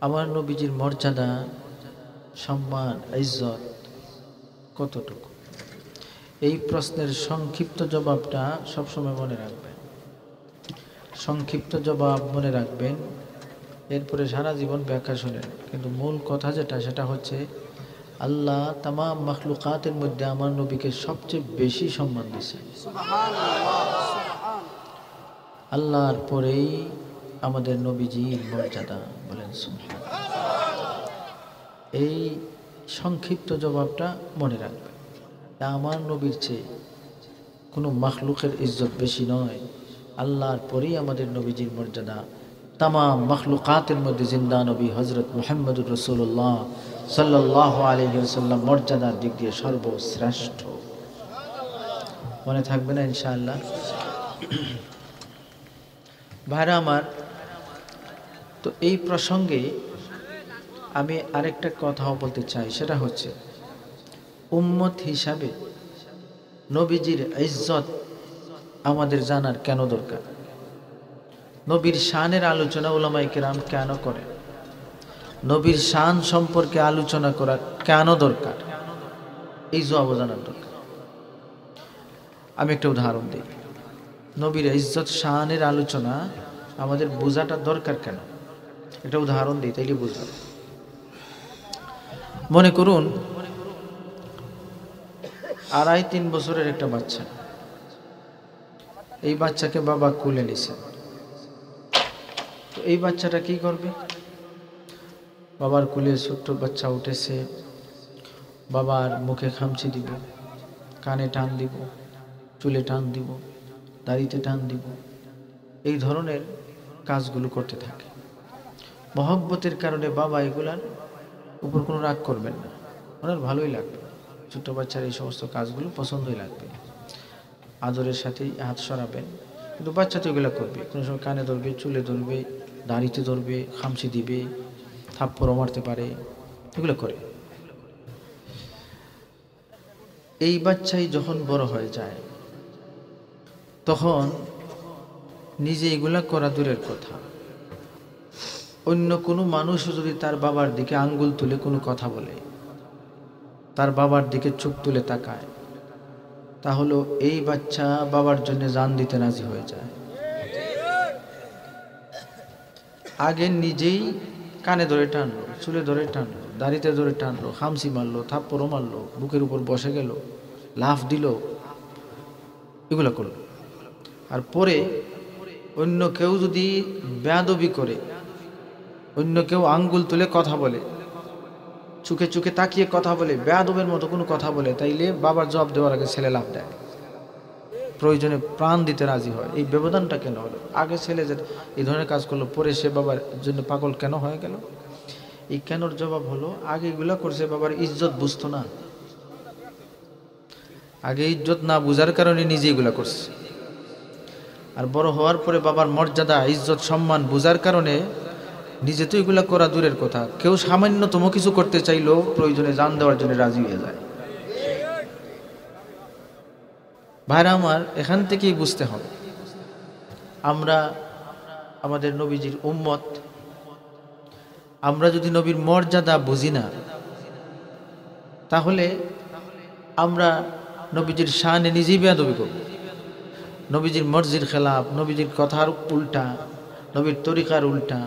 আমার নবীজির মর্যাদা, সম্মান, ইজ্জত কতটুকু? এই প্রশ্নের সংক্ষিপ্ত জবাবটা সবসময় মনে রাখবেন। সংক্ষিপ্ত জবাব মনে রাখবেন, এরপরে সারা জীবন ব্যাখ্যা শুনেন। কিন্তু মূল কথা যেটা, সেটা হচ্ছে আল্লাহ তামাম মাখলুকাতের মধ্যে আমার নবীকে সবচেয়ে বেশি সম্মান দিয়েছেন। আল্লাহর পরেই আমাদের নবীজির মর্যাদা, বলেন সুবহানাল্লাহ। এই সংক্ষিপ্ত জবাবটা মনে রাখবেন। আমার নবীর চেয়ে কোনো মাখলুকের ইজ্জত বেশি নয়, আল্লাহর পরেই আমাদের নবীজির মর্যাদা। তামাম মাখলুকাতের মধ্যে জিন্দা নবী হজরত মুহাম্মদুর রাসূলুল্লাহ সাল্লাল্লাহু আলাইহি ওয়াসাল্লাম মর্যাদার দিক দিয়ে সর্বশ্রেষ্ঠ। মনে থাকবে না ইনশাআল্লাহ? ভাইরা আমার, তো এই প্রসঙ্গে আমি আরেকটা কথাও বলতে চাই, সেটা হচ্ছে উম্মত হিসাবে নবীজির ইজ্জত আমাদের জানার কেন দরকার? নবীর শানের আলোচনা উলামায়ে কেরাম কেন করে? নবীর শান সম্পর্কে আলোচনা করা কেন দরকার? এই জবাব জানার দরকার। আমি একটা উদাহরণ দিই। নবীর ইজ্জত শানের আলোচনা আমাদের বোঝাটা দরকার কেন? একটা উদাহরণ দিই, তাইলে বুঝবেন। মনে করুন 2.5-3 বছরের একটা বাচ্চা। এই বাচ্চাকে বাবা কোলে নিছে। তো এই বাচ্চাটা কি করবে? বাবার কোলে ছোট্ট বাচ্চা উঠেছে, বাবার মুখে খামচি দিব, কানে টান দিব, চুলে টান দিব, দাড়িতে টান দিব, এই ধরনের কাজগুলো করতে থাকে। মহব্বতের কারণে বাবা এগুলার উপর কোনো রাগ করবেন না, ওনার ভালোই লাগবে। ছোট্ট বাচ্চার এই সমস্ত কাজগুলো পছন্দই লাগবে, আদরের সাথেই হাত সরাবেন। কিন্তু বাচ্চা তো এগুলো করবে, কোনো সময় কানে ধরবে, চুলে ধরবে, দাড়িতে ধরবে, খামচি দিবে, থাপ্পড়ও মারতে পারে, এগুলো করে। এই বাচ্চাই যখন বড় হয়ে যায়, তখন নিজে এগুলা করা দূরের কথা, অন্য কোনো মানুষও যদি তার বাবার দিকে আঙ্গুল তুলে কোনো কথা বলে, তার বাবার দিকে চোখ তুলে তাকায়, তাহলে এই বাচ্চা বাবার জন্য জান দিতে রাজি হয়ে যায়। আগে নিজেই কানে ধরে টানলো, চুলে ধরে টানলো, দাড়িতে ধরে টানলো, খামচি মারলো, থাপ্পড়ও মারলো, বুকের উপর বসে গেল, লাফ দিল, এগুলো করলো। আর পরে অন্য কেউ যদি বেয়াদবি করে, অন্য কেউ আঙ্গুল তুলে কথা বলে, চোখে চোখে তাকিয়ে কথা বলে, বেয়াদবের মতো কোনো কথা বলে, তাইলে বাবার জবাব দেওয়ার আগে ছেলে লাফ দেয়, প্রয়োজনে প্রাণ দিতে রাজি হয়। এই ব্যবধানটা কেন হলো? আগে ছেলে যে এই ধরনের কাজ করলো, পরে সে বাবার জন্য পাগল কেন হয়ে গেল? এই কেনর জবাব হলো, আগে এগুলা করছে, বাবার ইজ্জত বুঝতো না। আগে ইজ্জত না বুঝার কারণে নিজে এগুলা করছে। আর বড় হওয়ার পরে বাবার মর্যাদা, ইজ্জত, সম্মান বুঝার কারণে নিজে তো এগুলা করা দূরের কথা, কেউ সামান্যতম কিছু করতে চাইলেও প্রয়োজনে জান দেওয়ার জন্য রাজি হয়ে যায়। ভাইরা আমার, এখান থেকেই বুঝতে হবে আমরা আমাদের নবীজির উম্মত। আমরা যদি নবীর মর্যাদা বুঝি না, তাহলে আমরা নবীজির শানে নিজেই বেয়াদবি করব, নবীজির মর্জির খেলাফ, নবীজির কথার উল্টা, নবীর তরিকার উল্টা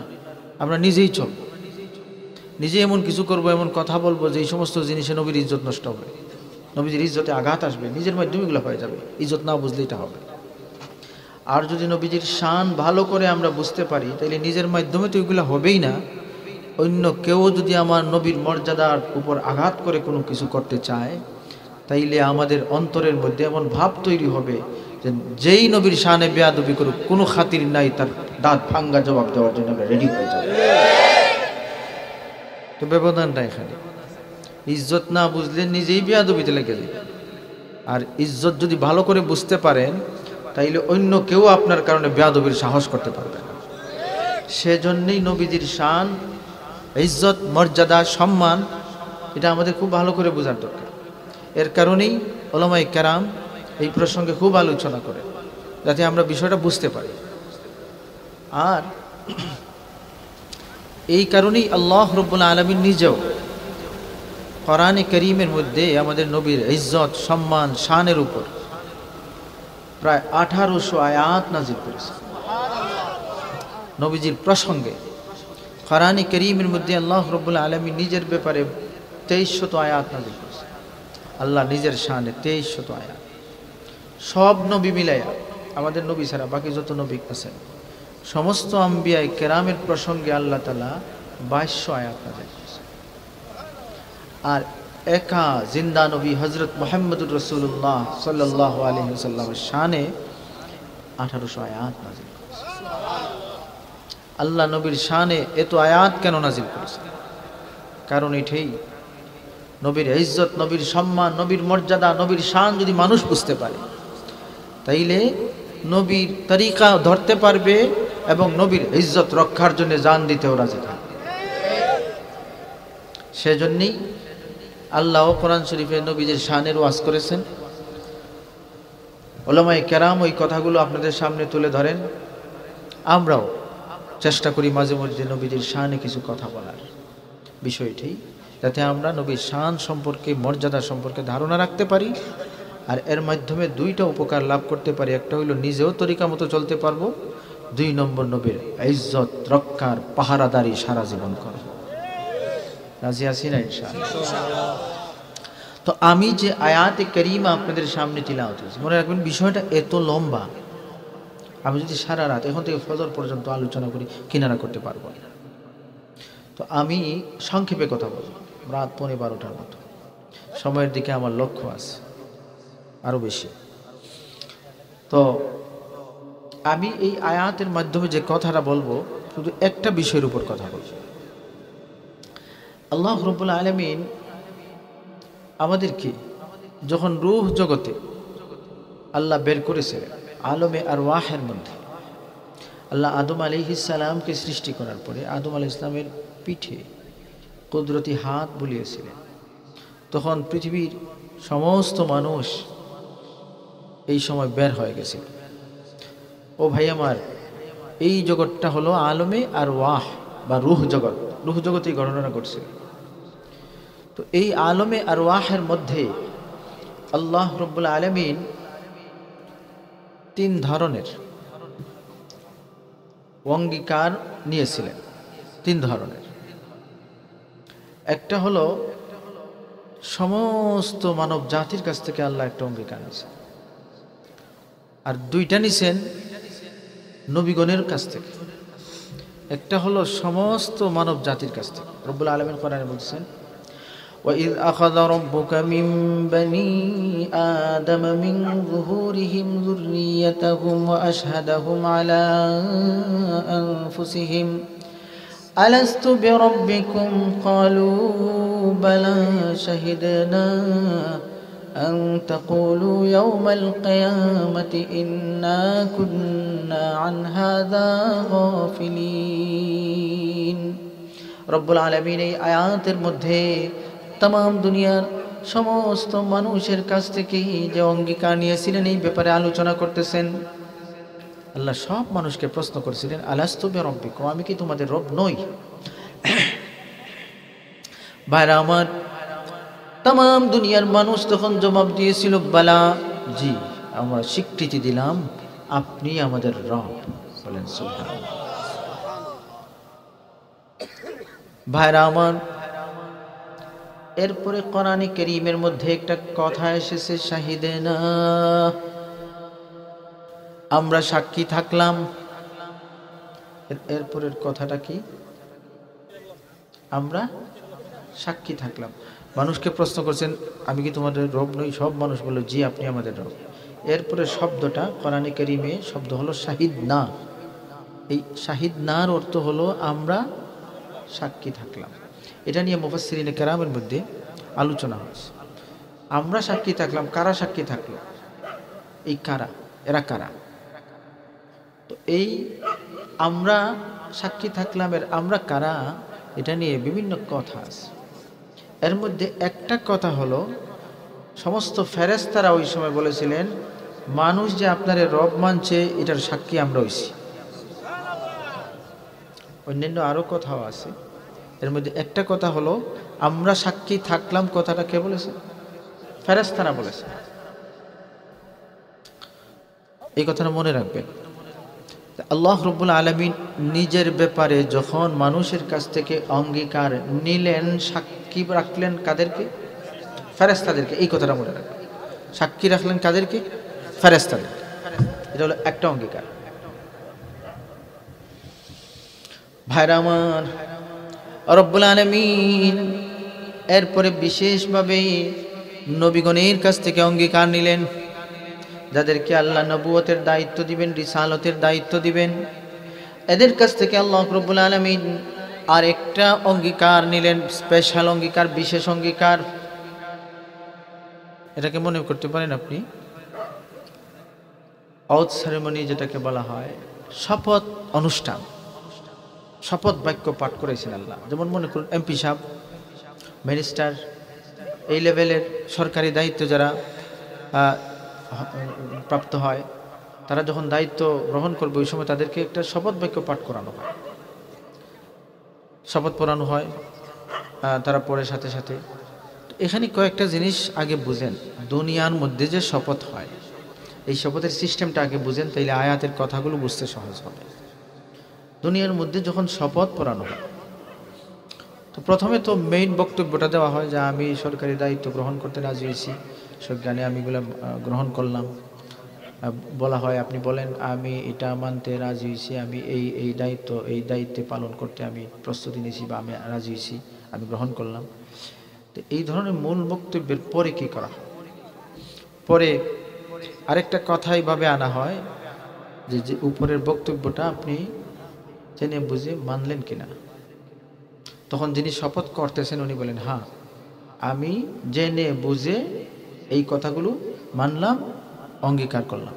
আমরা নিজেই চলব, নিজে এমন কিছু করব, এমন কথা বলবো যে এই সমস্ত জিনিসে নবীর ইজ্জত নষ্ট হবে, নবীজির ইজ্জতে আঘাত আসবে, নিজের মাধ্যমে এগুলো হয়ে যাবে। ইজ্জত না বুঝলে এটা হবে। আর যদি নবীজির শান ভালো করে আমরা বুঝতে পারি, তাহলে নিজের মাধ্যমে তো এগুলো হবেই না, অন্য কেউ যদি আমার নবীর মর্যাদার উপর আঘাত করে কোনো কিছু করতে চায়, তাইলে আমাদের অন্তরের মধ্যে এমন ভাব তৈরি হবে যে যেই নবীর শানে বেয়াদবি করুক, কোনো খাতির নাই, তার দাঁত ভাঙ্গা জবাব দেওয়ার জন্য আমরা রেডি হয়ে যাব। তো ব্যবধানটা এখানে, ইজ্জত না বুঝলে নিজেই বেয়াদবিতে লেগে যাবে। আর ইজ্জত যদি ভালো করে বুঝতে পারেন, তাইলে অন্য কেউ আপনার কারণে বেয়াদবির সাহস করতে পারবে না। সেজন্যই নবীজির শান, ইজ্জত, মর্যাদা, সম্মান, এটা আমাদের খুব ভালো করে বোঝার দরকার। এর কারণেই উলামায়ে কেরাম এই প্রসঙ্গে খুব আলোচনা করে, যাতে আমরা বিষয়টা বুঝতে পারি। আর এই কারণেই আল্লাহ রাব্বুল আলামিন নিজেও কোরআনে কারীমের মধ্যে আমাদের নবীর ইজ্জত, সম্মান, শানের উপর প্রায় 1800 আয়াত নাজিল করেছেন। নবীজির প্রসঙ্গে কোরআনে কারীমের মধ্যে আল্লাহ রাব্বুল আলামিন নিজের ব্যাপারে 2300 আয়াত নাজিল করেছেন। আল্লাহ নিজের শানে 2300 আয়াত। সব নবী মিলাইয়া, আমাদের নবী ছাড়া বাকি যত নবী আছেন সমস্ত আম্বিয়ায়ে কেরামের প্রসঙ্গে আল্লাহ তাআলা 2200 আয়াত নাজিল করেছেন। আর একা জিন্দা নবী হযরত মুহাম্মদুর রাসূলুল্লাহ সাল্লাল্লাহু আলাইহি ওয়াসাল্লামের শানে 1800 আয়াত নাজিল করেছেন। আল্লাহ নবীর শানে এত আয়াত কেন নাজিল করেছেন? কারণ এটাই নবীর ইজ্জত, নবীর সম্মান, নবীর মর্যাদা, নবীর শান যদি মানুষ বুঝতে পারে তাইলে নবীর তরিকা ধরতে পারবে এবং নবীর ইজ্জত রক্ষার জন্য জান দিতেও রাজি থাকবে। সেজন্যই আল্লাহ কোরআন শরীফে নবীজির শানের ওয়াজ করেছেন। উলামায়ে কেরাম ওই কথাগুলো আপনাদের সামনে তুলে ধরেন। আমরাও চেষ্টা করি মাঝে মধ্যে নবীজির শানে কিছু কথা বলার, বিষয়টি যাতে আমরা নবীর শান সম্পর্কে, মর্যাদা সম্পর্কে ধারণা রাখতে পারি আর এর মাধ্যমে দুইটা উপকার লাভ করতে পারি। একটা হইল নিজেও তরিকা মতো চলতে পারবো, 2 নম্বর নবীর ইজ্জত রক্ষার পাহারাদারি সারা জীবন করব। রাজি আছি না ইনশাআল্লাহ? তো আমি যে আয়াতে কারীমা আপনাদের সামনে তিলাওয়াত করেছি, মনে রাখবেন বিষয়টা এত লম্বা, আমি যদি সারা রাত এখন থেকে ফজর পর্যন্ত আলোচনা করি কিনারা করতে পারবো না। তো আমি সংক্ষেপে কথা বলবো, রাত 12:15টার মতো। সময়ের দিকে আমার লক্ষ্য আছে আরো বেশি। তো আমি এই আয়াতের মাধ্যমে যে কথাটা বলবো শুধু একটা বিষয়ের উপর কথা বলবো। আল্লাহ রাব্বুল আলামিন আমাদেরকে যখন রূহ জগতে আল্লাহ বের করেছিলেন, আলমে আরওয়াহের মধ্যে আল্লাহ আদম আলাইহিস সালামকে সৃষ্টি করার পরে আদম আলাইহিস সালামের পিঠে কুদরতি হাত বুলিয়েছিলেন। তখন পৃথিবীর সমস্ত মানুষ এই সময় বের হয়ে গেছে। ও ভাই আমার, এই জগৎটা হলো আলমে আরওয়াহ বা রূহ জগৎ। রূহ জগতেই গণনা করছে। তো এই আলমে আরওয়াহের মধ্যে আল্লাহ রাব্বুল আলামিন 3 ধরনের অঙ্গীকার নিয়েছিলেন। 3 ধরনের। একটা হলো সমস্ত মানব জাতির কাছ থেকে আল্লাহ একটা অঙ্গীকার নিয়েছেন, আর 2টা নিছেন নবীগণের কাছ থেকে। একটা হলো সমস্ত মানব জাতির কাছ থেকে। রব্বুল আলামিন কোরআনে বলছেন, وَإِذْ أَخَذَ رَبُّكَ مِنْ بَنِي آدَمَ مِنْ ظُهُورِهِمْ ذُرِّيَّتَهُمْ وَأَشْهَدَهُمْ عَلَى أَنفُسِهِمْ أَلَسْتُ بِرَبِّكُمْ قَالُوا بَلَى شَهِدْنَا أَنْ تَقُولُوا يَوْمَ الْقِيَامَةِ إِنَّا كُنَّا عَنْ هَذَا غَافِلِينَ। রব্বুল আলামিন এই আয়াতের মধ্যে तमाम দুনিয়ার সমস্ত মানুষের কাছ থেকে যে অঙ্গীকার নিয়েছিলেন এই ব্যাপারে আলোচনা করতেছেন। আল্লাহ সব মানুষকে প্রশ্ন করেছিলেন, আলাস্তু বিরাব্বিকুম, আমি কি তোমাদের রব নই? ভাইরা আমার, तमाम দুনিয়ার মানুষ তখন জবাব দিয়েছিল, বালা, জি, আমরা স্বীকৃতি দিলাম আপনি আমাদের রব। বলেন সুবহানাল্লাহ। ভাইরা আমার, এরপরে কোরআনে কারীমের মধ্যে একটা কথা এসেছে, শাহিদেনা, আমরা সাক্ষী থাকলাম। এরপরের কথাটা কি? আমরা সাক্ষী থাকলাম। মানুষকে প্রশ্ন করছেন, আমি কি তোমাদের রব নই? সব মানুষ বলল, জি, আপনি আমাদের রব। এরপরে শব্দটা কোরআনে কারীমে শব্দ হলো শাহিদ না। এই শাহিদ নার অর্থ হলো আমরা সাক্ষী থাকলাম। এটা নিয়ে মুফাসসিরিনে কেরামের মধ্যে আলোচনা হয়েছে। আমরা সাক্ষী থাকলাম, কারা সাক্ষী থাকলো? এই কারা, এরা কারা? তো এই আমরা সাক্ষী থাকলাম, এর আমরা কারা, এটা নিয়ে বিভিন্ন কথা আছে। এর মধ্যে একটা কথা হলো, সমস্ত ফেরেশতারা ওই সময় বলেছিলেন, মানুষ যে আপনার রব মানছে এটার সাক্ষী আমরা হইছি। অন্যান্য আরও কথাও আছে। এর মধ্যে একটা কথা হলো, আমরা সাক্ষী থাকলাম কথাটা কে বলেছে? ফেরেশতারা বলেছে। এই কথাটা মনে রাখবেন। আল্লাহ রাব্বুল আলামিন নিজের ব্যাপারে যখন মানুষের কাছ থেকে অঙ্গীকার নিলেন, সাক্ষী রাখলেন কাদেরকে? ফেরেশতাদেরকে। এই কথাটা মনে রাখবেন। সাক্ষী রাখলেন কাদেরকে? ফেরেশতাদেরকে। এটা হলো একটা অঙ্গীকার। ভাইরা আমার, রব্বুল আলামিন এরপরে বিশেষভাবে নবীগণের কাছ থেকে অঙ্গীকার নিলেন, যাদেরকে আল্লাহ নবুয়তের দায়িত্ব দিবেন, রিসালতের দায়িত্ব দিবেন, এদের কাছ থেকে আল্লাহ রব্বুল আলামিন আরেকটা অঙ্গীকার নিলেন, স্পেশাল অঙ্গীকার, বিশেষ অঙ্গীকার। এটাকে মনে করতে পারেন আপনি অথ সেরেমনি, যেটাকে বলা হয় শপথ অনুষ্ঠান। শপথ বাক্য পাঠ করেছেন আল্লাহ। যেমন মনে করুন এমপি সাহেব, মিনিস্টার, এই লেভেলের সরকারি দায়িত্ব যারা প্রাপ্ত হয়, তারা যখন দায়িত্ব গ্রহণ করবে ওই সময় তাদেরকে একটা শপথ বাক্য পাঠ করানো হয়, শপথ পড়ানো হয়, তারা পড়ে সাথে সাথে। এখানে কয়েকটা জিনিস আগে বুঝেন। দুনিয়ার মধ্যে যে শপথ হয়, এই শপথের সিস্টেমটা আগে বুঝেন, তাইলে আয়াতের কথাগুলো বুঝতে সহজ হবে। দুনিয়ার মধ্যে যখন শপথ পড়ানো হয়, তো প্রথমে তো মেইন বক্তব্যটা দেওয়া হয় যে আমি সরকারি দায়িত্ব গ্রহণ করতে রাজি হয়েছি, সজ্ঞানে আমি এগুলো গ্রহণ করলাম। বলা হয় আপনি বলেন আমি এটা মানতে রাজি হয়েছি, আমি এই দায়িত্বে পালন করতে আমি প্রস্তুতি নিয়েছি, বা আমি রাজি হয়েছি, আমি গ্রহণ করলাম। তো এই ধরনের মূল বক্তব্যের পরে কি করা হয়? পরে আরেকটা কথা এইভাবে আনা হয় যে উপরের বক্তব্যটা আপনি জেনে বুঝে মানলেন কিনা। তখন যিনি শপথ করতেছেন উনি বলেন হ্যাঁ, আমি জেনে বুঝে এই কথাগুলো মানলাম, অঙ্গীকার করলাম।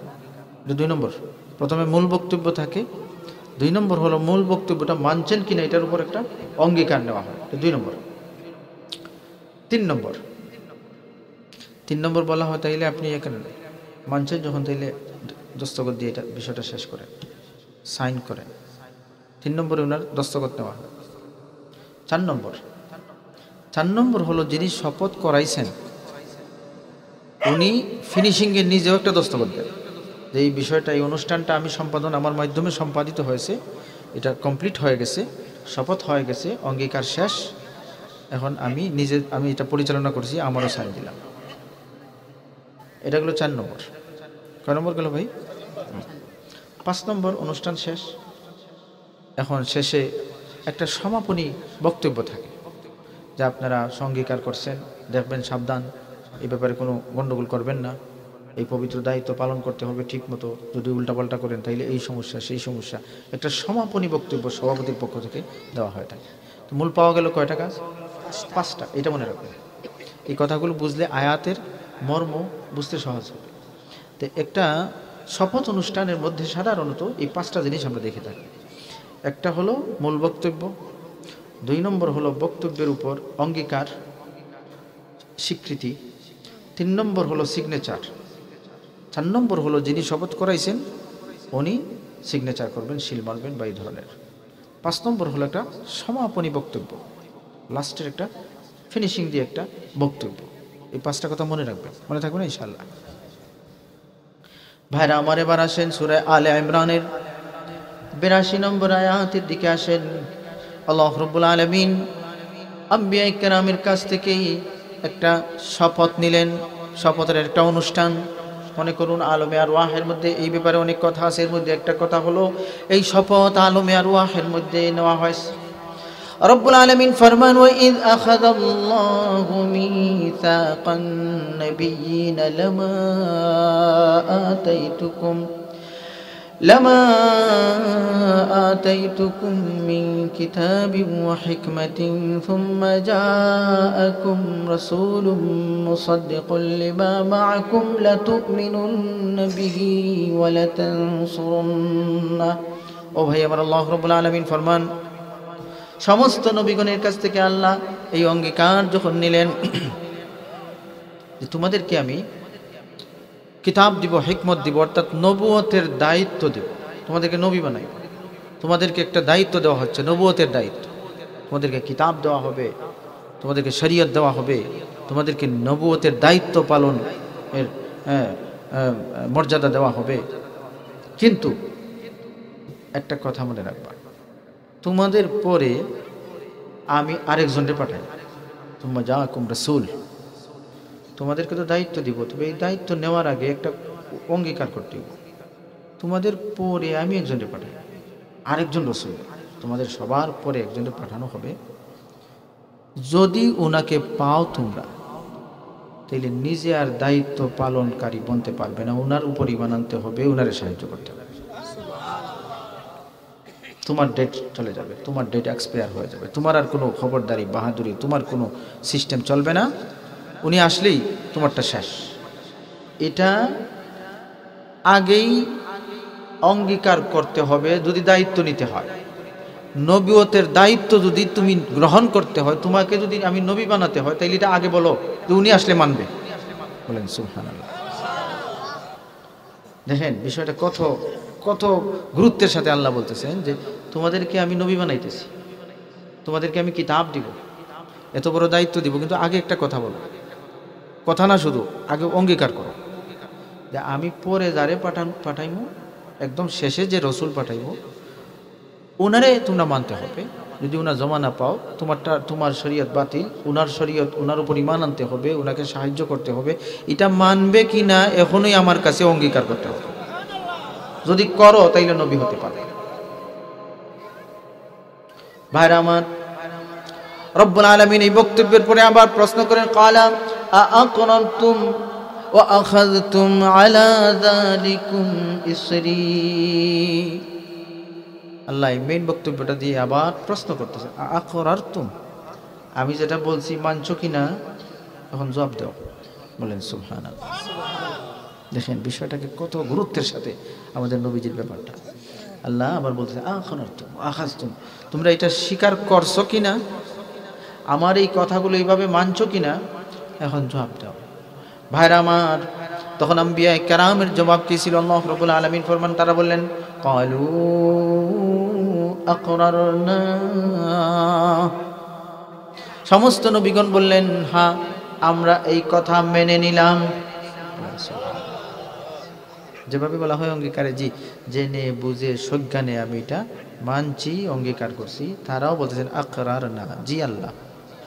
এটা 2 নম্বর। প্রথমে মূল বক্তব্য থাকে, 2 নম্বর হলো মূল বক্তব্যটা মানছেন কিনা এটার উপর একটা অঙ্গীকার নেওয়া হয়, 2 নম্বর। 3 নম্বর বলা হয় তাইলে আপনি এখানে মানছেন যখন, তাইলে দস্তখত দিয়ে এটা বিষয়টা শেষ করেন, সাইন করেন। 3 নম্বরে ওনার দস্তখত নেওয়া হয়। 4 নম্বর হলো যিনি শপথ করাইছেন উনি ফিনিশিংয়ে নিজেও একটা দস্তখত দেন যে এই বিষয়টা, এই অনুষ্ঠানটা আমি সম্পাদন, আমার মাধ্যমে সম্পাদিত হয়েছে, এটা কমপ্লিট হয়ে গেছে, শপথ হয়ে গেছে, অঙ্গীকার শেষ, এখন আমি এটা পরিচালনা করছি, আমারও সাইন দিলাম। এটা গেলো 4 নম্বর। কয় নম্বর গেল ভাই? 5 নম্বর, অনুষ্ঠান শেষ। এখন শেষে একটা সমাপনী বক্তব্য থাকে যে আপনারা অঙ্গীকার করছেন, দেখবেন সাবধান, এই ব্যাপারে কোনো গণ্ডগোল করবেন না, এই পবিত্র দায়িত্ব পালন করতে হবে ঠিক মতো, যদি উল্টাপাল্টা করেন তাইলে এই সমস্যা সেই সমস্যা। একটা সমাপনী বক্তব্য সভাপতির পক্ষ থেকে দেওয়া হয়ে থাকে। তো মূল পাওয়া গেল কয়টা কাজ? 5টা। এটা মনে রাখবেন। এই কথাগুলো বুঝলে আয়াতের মর্ম বুঝতে সহজ হবে। তো একটা শপথ অনুষ্ঠানের মধ্যে সাধারণত এই 5টা জিনিস আমরা দেখে থাকি। একটা হলো মূল বক্তব্য, 2 নম্বর হলো বক্তব্যের উপর অঙ্গীকার, স্বীকৃতি, 3 নম্বর হলো সিগনেচার, 4 নম্বর হলো যিনি শপথ করাইছেন উনি সিগনেচার করবেন, সিল মারবেন বা এই ধরনের। 5 নম্বর হলো একটা সমাপনী বক্তব্য, লাস্টের একটা ফিনিশিং দিয়ে একটা বক্তব্য। এই 5টা কথা মনে রাখবেন, মনে থাকবে না ইনশাআল্লাহ। ভাইরা আমার, এবার আসেন সূরা আলে ইমরানের 82 নম্বর আয়াতের দিকে আসেন। আল্লাহ রাব্বুল আলামিন আম্বিয়া কেরামের কাছ থেকেই একটা শপথ নিলেন, শপথের একটা অনুষ্ঠান। মনে করুন আলমে আরওয়াহের মধ্যে এই ব্যাপারে অনেক কথা আছে, এর মধ্যে একটা কথা হলো এই শপথ আলমে আরওয়াহের মধ্যে নেওয়া হয়। রব্বুল আলামিন ফরমান, ওয়া ইয আখাযাল্লাহু মিসাকান নাবিয়্যিনা لما آتيتكم من كتاب وحكمة ثم جاءكم رسول مصدق لما معكم لتؤمنن به ولتنصرنه। ও ভাই আমার, আল্লাহ রাব্বুল আলামিন ফরমান, সমস্ত নবীগণের কাছ থেকে আল্লাহ এই অঙ্গীকার যখন নিলেন যে তোমাদেরকে আমি কিতাব দিব, হিকমত দিব, অর্থাৎ নবুয়তের দায়িত্ব দেব, তোমাদেরকে নবী বানাইব। তোমাদেরকে একটা দায়িত্ব দেওয়া হচ্ছে, নবুয়তের দায়িত্ব। তোমাদেরকে কিতাব দেওয়া হবে, তোমাদেরকে শরীয়ত দেওয়া হবে, তোমাদেরকে নবুয়তের দায়িত্ব পালন এর মর্যাদা দেওয়া হবে। কিন্তু একটা কথা মনে রাখবা, তোমাদের পরে আমি আরেকজনকে পাঠাই, তোমরা জাআকুম রাসূল, তোমাদেরকে তো দায়িত্ব দিব, তবে এই দায়িত্ব নেওয়ার আগে একটা অঙ্গীকার করতে হবে। তোমাদের পরে আমি একজনকে পাঠাই, আরেকজন রসুল, তোমাদের সবার পরে একজনকে পাঠানো হবে। যদি ওনাকে পাও তোমরা, তাইলে নিজে আর দায়িত্ব পালনকারী বনতে পারবে না, ওনার উপর ঈমান আনতে হবে, ওনারে সাহায্য করতে হবে। তোমার ডেট চলে যাবে, তোমার ডেট এক্সপায়ার হয়ে যাবে, তোমার আর কোনো খবরদারি বাহাদুরি, তোমার কোনো সিস্টেম চলবে না। উনি আসলেই তোমারটা শেষ। এটা আগেই অঙ্গীকার করতে হবে যদি দায়িত্ব নিতে হয়। নবুয়তের দায়িত্ব যদি তুমি গ্রহণ করতে হয়, তোমাকে যদি আমি নবী বানাতে হয়, তাইলে এটা আগে বলো যে উনি আসলে মানবে। বলেন সুবহানাল্লাহ। দেখেন বিষয়টা কত কত গুরুত্বের সাথে আল্লাহ বলতেছেন যে তোমাদেরকে আমি নবী বানাইতেছি, তোমাদেরকে আমি কিতাব দিব, এত বড় দায়িত্ব দিব, কিন্তু আগে একটা কথা বলো, কথা না শুধু, আগে অঙ্গীকার করো যে আমি পরে যারে পাঠাইমু, একদম শেষে যে রসুল পাঠাইব, ওনারে তোমরা মানতে হবে। যদি ওনার জমা না পাও, তোমার শরীয়ত বাতিল, ওনার শরীয়ত, ওনার উপর ঈমান আনতে হবে, ওনাকে সাহায্য করতে হবে। এটা মানবে কি না এখনই আমার কাছে অঙ্গীকার করতে হবে। যদি করো তাইলে নবী হতে পারবে। ভাইরা আমার, রব্বুল আলামিন এই বক্তব্যের পরে আবার প্রশ্ন করেন, ক্বালা আআকরারতুম ওয়া আখাযতুম আলা যালিকুম ইসরি। আল্লাহ এই মেইন বক্তব্যটা দিয়ে আবার প্রশ্ন করতেছে, আআকরারতুম, আমি যেটা বলছি মানছো কিনা, এখন জবাব দাও। বলেন সুবহানাল্লাহ। দেখেন বিষয়টাকে কত গুরুত্বের সাথে আমাদের নবীজির ব্যাপারটা। আল্লাহ আবার বলতেছে আআকরারতুম ওয়া আখাযতুম, তোমরা এটা স্বীকার করছো কিনা, আমার এই কথাগুলো এইভাবে মানছো কিনা, এখন জবাব দাও। ভাইরা আমার, তখন আম্বিয়া কেরামের জবাব কি ছিল? আল্লাহ রাব্বুল আলামিন ফরমান, তারা বললেন ক্বালু আকরারনা, সমস্ত নবীগণ বললেন হ্যাঁ আমরা এই কথা মেনে নিলাম। যেভাবে বলা হয় অঙ্গীকারে, জি জেনে বুঝে সজ্ঞানে আমি এটা মানছি, অঙ্গীকার করছি, তারাও বলতেছেন আকরারনা, জি আল্লাহ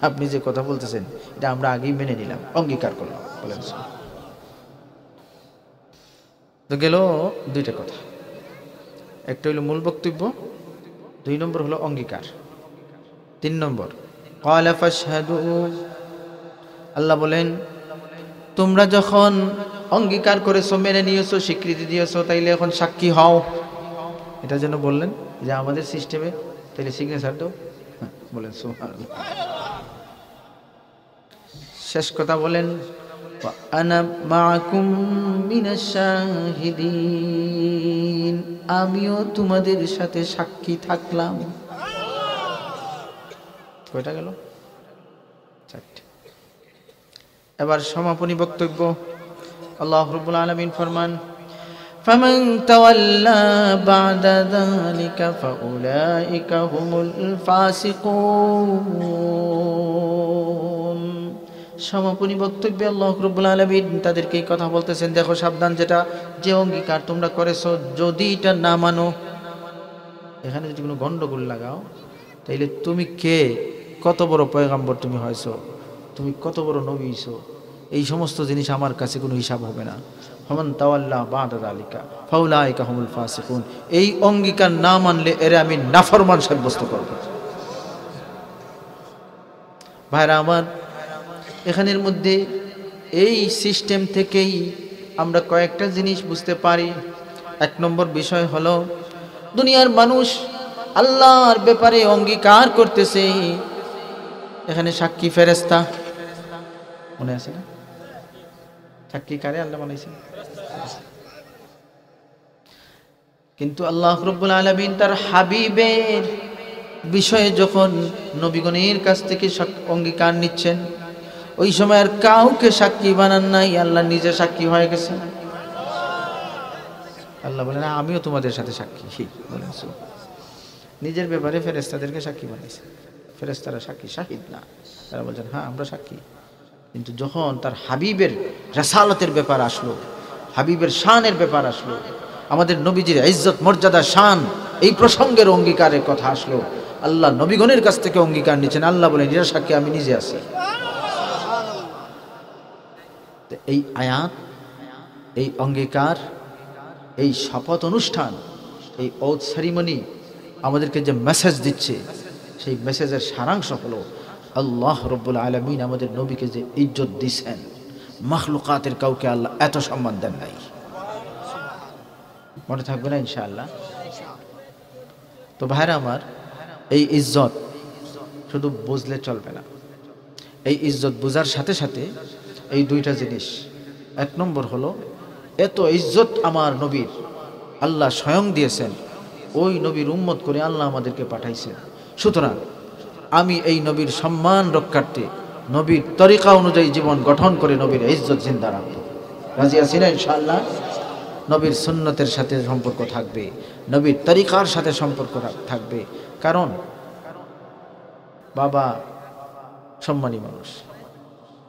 আপনি যে কথা বলতেছেন এটা আমরা আগেই মেনে নিলাম, অঙ্গীকার করলাম। বলেন তো গেল দুইটা কথা, একটা হইল মূল বক্তব্য, 2 নম্বর হলো অঙ্গীকার, 3 নম্বর ক্বালা ফাশহাদু, আল্লাহ বলেন তোমরা যখন অঙ্গীকার করেছো, মেনে নিয়েছো, স্বীকৃতি দিয়েছো, তাইলে এখন সাক্ষী হও। এটা যেন বললেন যে আমাদের সিস্টেমে, তাইলে সিগনেচার দাও। বলেন সুবহানাল্লাহ। শেষ কথা বলেন ওয়া আনা মাআকুম মিনাশ শাহিদিন, আমিও তোমাদের সাথে সাক্ষী থাকলাম। কয়টা গেল? 4টে। এবার সমাপনী বক্তব্য। আল্লাহ রাব্বুল আলামিন ফরমান, ফামান তাওয়াল্লা বা'দা যালিকা ফাউলাইকা হুমুল ফাসিকুন। সমাপনী বক্তব্যে আল্লাহ রাব্বুল আলামিন তাদেরকে এই কথা বলতেছেন, দেখো সাবধান, যে অঙ্গীকার তোমরা করেছো যদি এটা না মানো, এখানে যদি কোনো গন্ডগোল লাগাও, তাইলে তুমি কে, কত বড় পয়গাম্বর তুমি হয়েছো, তুমি কত বড় নবী হইছো, এই সমস্ত জিনিস আমার কাছে কোনো হিসাব হবে না। ফামান তাওয়াল্লা বা'দা যালিকা ফাউলাইকা হুমুল ফাসিকুন, এই অঙ্গীকার না মানলে এর আমি নাফরমান সাব্যস্ত করব। ভাইরা আমার, এখানের মধ্যে এই সিস্টেম থেকেই আমরা কয়েকটা জিনিস বুঝতে পারি। 1 নম্বর বিষয় হলো, দুনিয়ার মানুষ আল্লাহর ব্যাপারে অঙ্গীকার করতেছে, এখানে সাক্ষী ফেরেশতা, মনে আছে না? সাক্ষী কারে আল্লাহ বানাইছেন? কিন্তু আল্লাহ রাব্বুল আলামিন তার হাবিবের বিষয়ে যখন নবীগণের কাছ থেকে অঙ্গীকার নিচ্ছেন, ওই সময় আর কাউকে সাক্ষী বানান নাই, আল্লাহ নিজে সাক্ষী হয়ে গেছেন। আল্লাহ বলেন আমিও তোমাদের সাথে সাক্ষী। বলেন নিজের ব্যাপারে ফেরেশতাদেরকে সাক্ষী বানাইছে। ফেরেশতারা সাক্ষী, শাহিদ না। তারা বলছেন হ্যাঁ আমরা সাক্ষী। কিন্তু যখন তার হাবিবের রাসালাতের ব্যাপার আসলো, হাবিবের শানের ব্যাপার আসলো, আমাদের নবীজির ইজ্জত মর্যাদা শান এই প্রসঙ্গের অঙ্গীকারের কথা আসলো, আল্লাহ নবীগণের কাছ থেকে অঙ্গীকার নিচ্ছেন। আল্লাহ বলেন এরা সাক্ষী, আমি নিজে আছি। এই আয়াত, এই অঙ্গীকার, এই শপথ অনুষ্ঠান, এই ওথ সেরিমনি আমাদেরকে যে মেসেজ দিচ্ছে, সেই মেসেজের সারাংশ হলো আল্লাহ রব্বুল আলামিন আমাদের নবীকে যে ইজ্জত দিচ্ছেন, মাখলুকাতের কাউকে আল্লাহ এত সম্মান দেন নাই। মনে থাকবে না ইনশাআল্লাহ? তো ভাইরা আমার, এই ইজ্জত শুধু বুঝলে চলবে না। এই ইজ্জত বোঝার সাথে সাথে এই দুইটা জিনিস, এক নম্বর হলো এত ইজ্জত আমার নবীর আল্লাহ স্বয়ং দিয়েছেন, ওই নবীর উম্মত করে আল্লাহ আমাদেরকে পাঠাইছেন। সুতরাং আমি এই নবীর সম্মান রক্ষার্থে নবীর তরিকা অনুযায়ী জীবন গঠন করে নবীর ইজ্জত জিন্দা রাখবো। রাজি আছি না ইনশাআল্লাহ? নবীর সুন্নতের সাথে সম্পর্ক থাকবে, নবীর তরিকার সাথে সম্পর্ক থাকবে। কারণ বাবা সম্মানী মানুষ,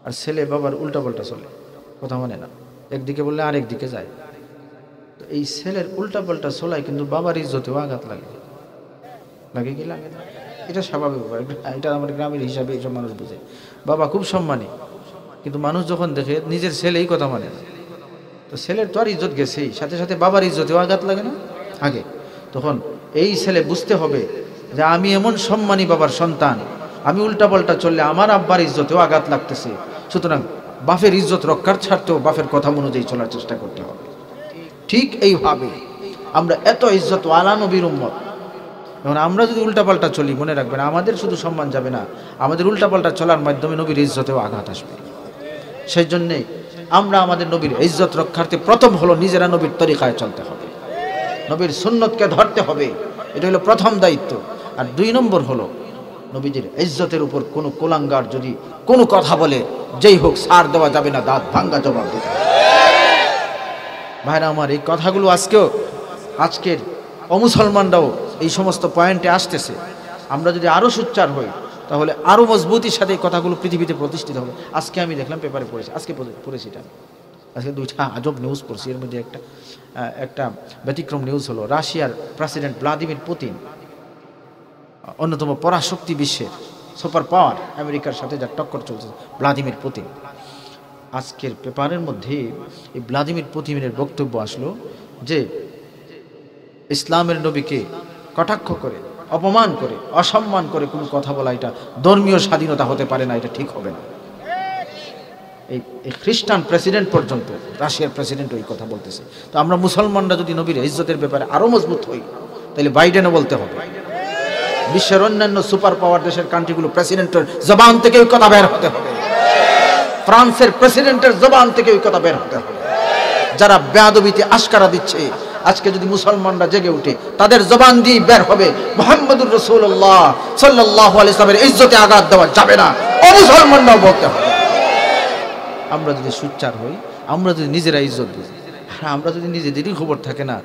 আর ছেলে বাবার উল্টা পাল্টা চলে, কথা মানে না, একদিকে বললে আরেক দিকে যায়। তো এই ছেলের উল্টা পাল্টা চলায় কিন্তু বাবার ইজ্জতেও আঘাত লাগে। লাগে কি লাগে না? এটা স্বাভাবিক, এটা আমার গ্রামের হিসাবে এইসব মানুষ বুঝে। বাবা খুব সম্মানী, কিন্তু মানুষ যখন দেখে নিজের ছেলেই কথা মানে না, তো ছেলের তো আর ইজ্জত গেছেই, সাথে সাথে বাবার ইজ্জতেও আঘাত লাগে না আগে? তখন এই ছেলে বুঝতে হবে যে আমি এমন সম্মানী বাবার সন্তান, আমি উল্টাপাল্টা চললে আমার আব্বার ইজ্জতেও আঘাত লাগতেছে। সুতরাং বাপের ইজ্জত রক্ষার স্বার্থেও বাপের কথা অনুযায়ী চলার চেষ্টা করতে হবে। ঠিক এইভাবে আমরা এত ইজ্জত ওয়ালা নবীর উম্মত, এখন আমরা যদি উল্টাপাল্টা চলি, মনে রাখবেন আমাদের শুধু সম্মান যাবে না, আমাদের উল্টাপাল্টা চলার মাধ্যমে নবীর ইজ্জতেও আঘাত আসবে। সেই জন্যে আমরা আমাদের নবীর ইজ্জত রক্ষার্থে প্রথম হলো নিজেরা নবীর তরিকায় চলতে হবে, নবীর সুন্নতকে ধরতে হবে, এটা হলো প্রথম দায়িত্ব। আর 2 নম্বর হলো নবীজির ইজ্জতের উপর কোনো কুলাঙ্গার যদি কোনো কথা বলে, যেই হোক ছাড় দেওয়া যাবে না, দাঁত ভাঙ্গা জবাব দিতে হবে। ভাইরা আমার, এই কথাগুলো আজকের অমুসলমানরাও এই সমস্ত পয়েন্টে আসতেছে। আমরা যদি আরও সোচ্চার হই, তাহলে আরও মজবুতির সাথে এই কথাগুলো পৃথিবীতে প্রতিষ্ঠিত হবে। আজকে আমি দেখলাম পেপারে পড়েছি, আজকে পড়েছি এটা, আজকে 2টা আজব নিউজ পড়ছি। এর মধ্যে একটা ব্যতিক্রম নিউজ হলো, রাশিয়ার প্রেসিডেন্ট ভ্লাদিমির পুতিন, অন্যতম পরাশক্তি বিশ্বের সুপার পাওয়ার, আমেরিকার সাথে যার টক্কর চলছে, ভ্লাদিমির পুতিন। আজকের পেপারের মধ্যে এই ভ্লাদিমির পুতিনের বক্তব্য আসলো যে ইসলামের নবীকে কটাক্ষ করে, অপমান করে, অসম্মান করে কোনো কথা বলা, এটা ধর্মীয় স্বাধীনতা হতে পারে না, এটা ঠিক হবে না। এই খ্রিস্টান প্রেসিডেন্ট পর্যন্ত, রাশিয়ার প্রেসিডেন্ট ওই কথা বলতেছে। তো আমরা মুসলমানরা যদি নবীর ইজ্জতের ব্যাপারে আরো মজবুত হই, তাহলে বাইডেনও বলতে হবে, বিশ্বের অন্যান্য সুপার পাওয়ার দেশের কান্ট্রিগুলো প্রেসিডেন্টের জবান থেকে ওই কথা বের হতে হবে, ফ্রান্সের প্রেসিডেন্টের জবান থেকে ওই কথা বের হতে হবে। যারা বেয়াদবিতে আশকারা দিচ্ছে, আজকে যদি মুসলমানরা জেগে উঠে, তাদের জবান দিয়ে বের হবে মুহাম্মদুর রাসূলুল্লাহ সাল্লাল্লাহু আলাইহি ওয়াসাল্লামের ইজ্জতে আঘাত দেওয়া যাবে না, মুসলমানরাও বলতে হবে। আমরা যদি সোচ্চার হই, আমরা যদি নিজেরা ইজ্জত দিই, আমরা যদি নিজেদেরই খবর থাকে না,